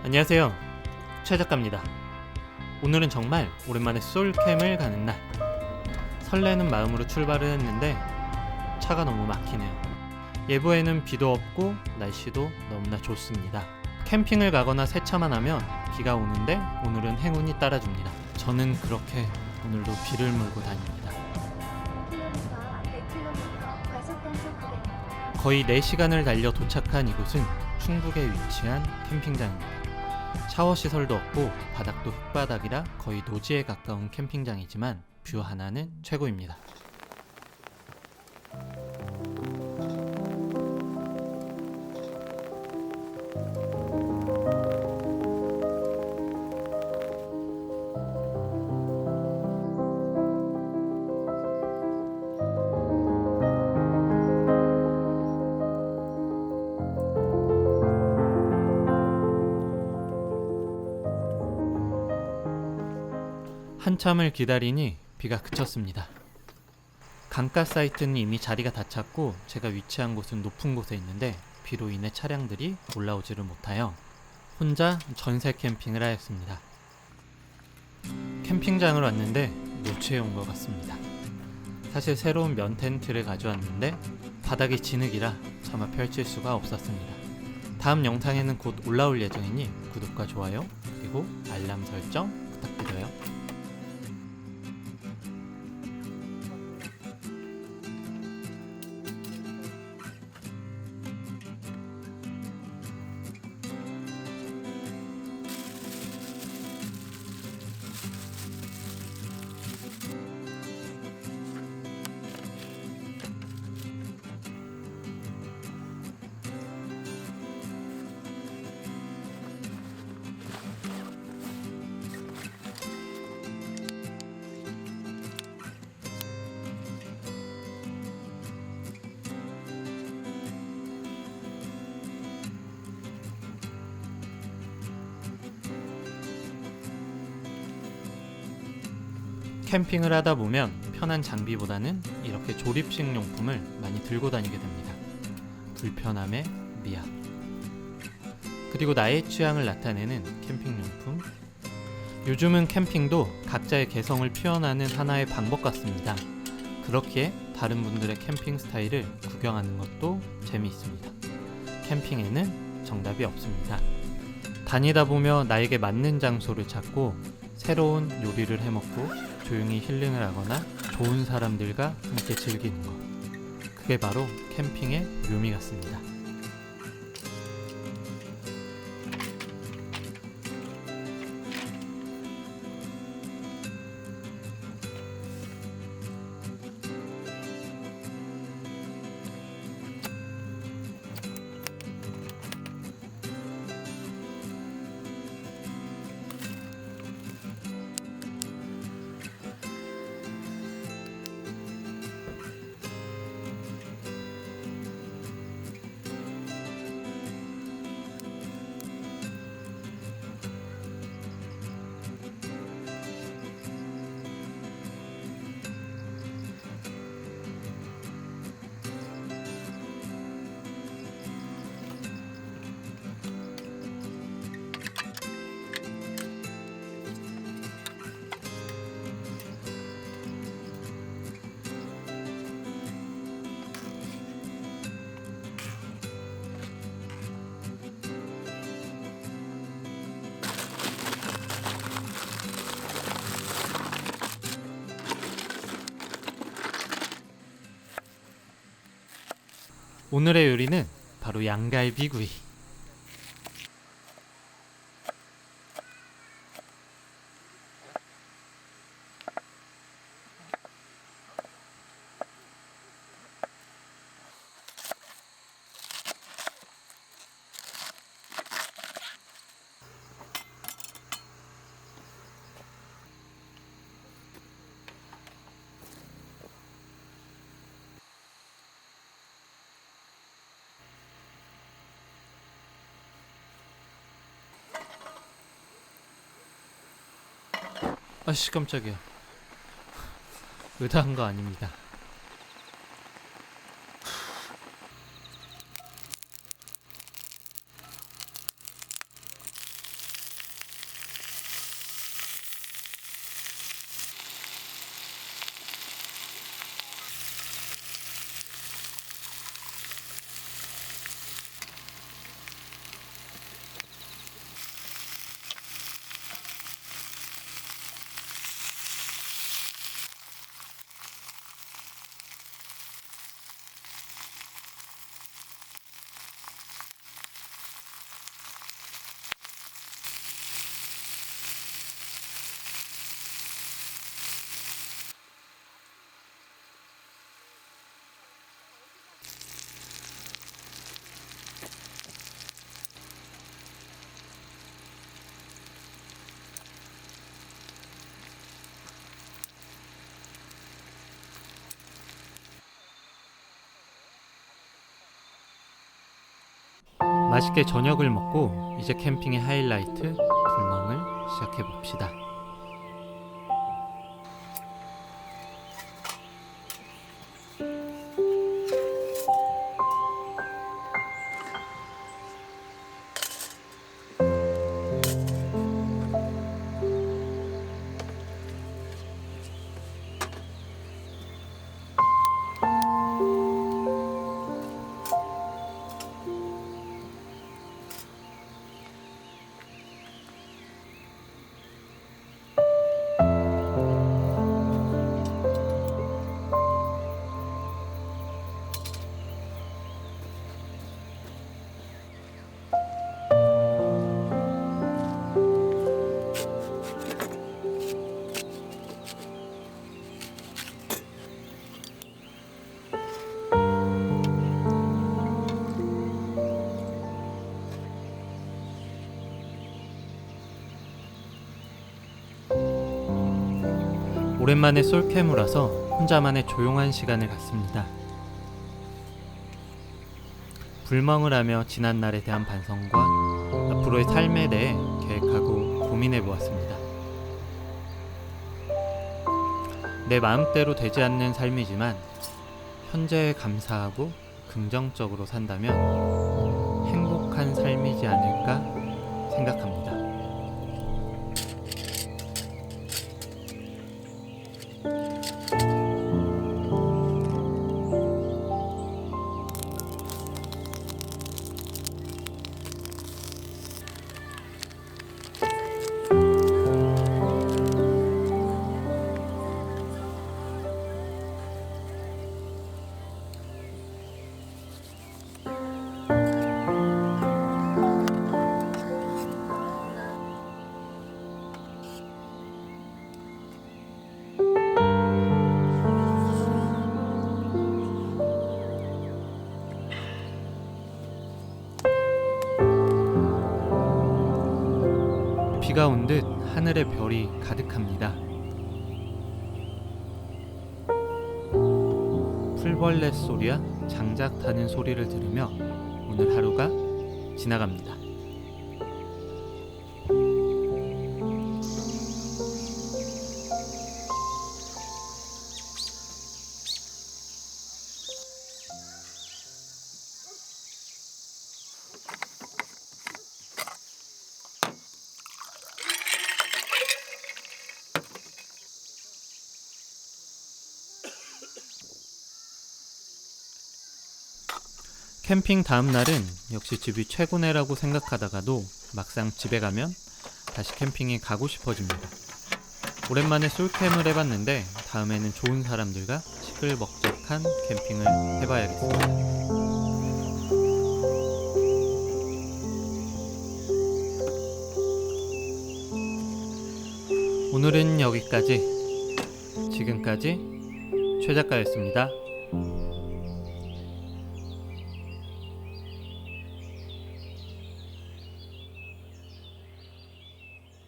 안녕하세요, 최 작가입니다. 오늘은 정말 오랜만에 솔캠을 가는 날. 설레는 마음으로 출발을 했는데 차가 너무 막히네요. 예보에는 비도 없고 날씨도 너무나 좋습니다. 캠핑을 가거나 세차만 하면 비가 오는데 오늘은 행운이 따라줍니다. 저는 그렇게 오늘도 비를 몰고 다닙니다. 거의 4시간을 달려 도착한 이곳은 충북에 위치한 캠핑장입니다. 샤워 시설도 없고 바닥도 흙바닥이라 거의 노지에 가까운 캠핑장이지만 뷰 하나는 최고입니다. 한참을 기다리니 비가 그쳤습니다. 강가 사이트는 이미 자리가 다 찼고 제가 위치한 곳은 높은 곳에 있는데 비로 인해 차량들이 올라오지를 못하여 혼자 전세 캠핑을 하였습니다. 캠핑장을 왔는데 노체에 온 것 같습니다. 사실 새로운 면 텐트를 가져왔는데 바닥이 진흙이라 차마 펼칠 수가 없었습니다. 다음 영상에는 곧 올라올 예정이니 구독과 좋아요 그리고 알람 설정 부탁드려요. 캠핑을 하다 보면 편한 장비보다는 이렇게 조립식 용품을 많이 들고 다니게 됩니다. 불편함의 미학. 그리고 나의 취향을 나타내는 캠핑 용품. 요즘은 캠핑도 각자의 개성을 표현하는 하나의 방법 같습니다. 그렇기에 다른 분들의 캠핑 스타일을 구경하는 것도 재미있습니다. 캠핑에는 정답이 없습니다. 다니다 보며 나에게 맞는 장소를 찾고 새로운 요리를 해먹고 조용히 힐링을 하거나 좋은 사람들과 함께 즐기는 것. 그게 바로 캠핑의 묘미 같습니다. 오늘의 요리는 바로 양갈비구이. 아씨 깜짝이야. 의도한 거 아닙니다. 맛있게 저녁을 먹고 이제 캠핑의 하이라이트 불멍을 시작해 봅시다. 오랜만에 솔캠이라서 혼자만의 조용한 시간을 갖습니다. 불멍을 하며 지난날에 대한 반성과 앞으로의 삶에 대해 계획하고 고민해 보았습니다. 내 마음대로 되지 않는 삶이지만 현재에 감사하고 긍정적으로 산다면 행복한 삶이지 않을까 생각합니다. 비가 온 듯 하늘에 별이 가득합니다. 풀벌레 소리와 장작 타는 소리를 들으며 오늘 하루가 지나갑니다. 캠핑 다음 날은 역시 집이 최고네라고 생각하다가도 막상 집에 가면 다시 캠핑에 가고 싶어집니다. 오랜만에 솔캠을 해봤는데 다음에는 좋은 사람들과 시끌벅적한 캠핑을 해봐야겠습니다. 오늘은 여기까지. 지금까지 최 작가였습니다.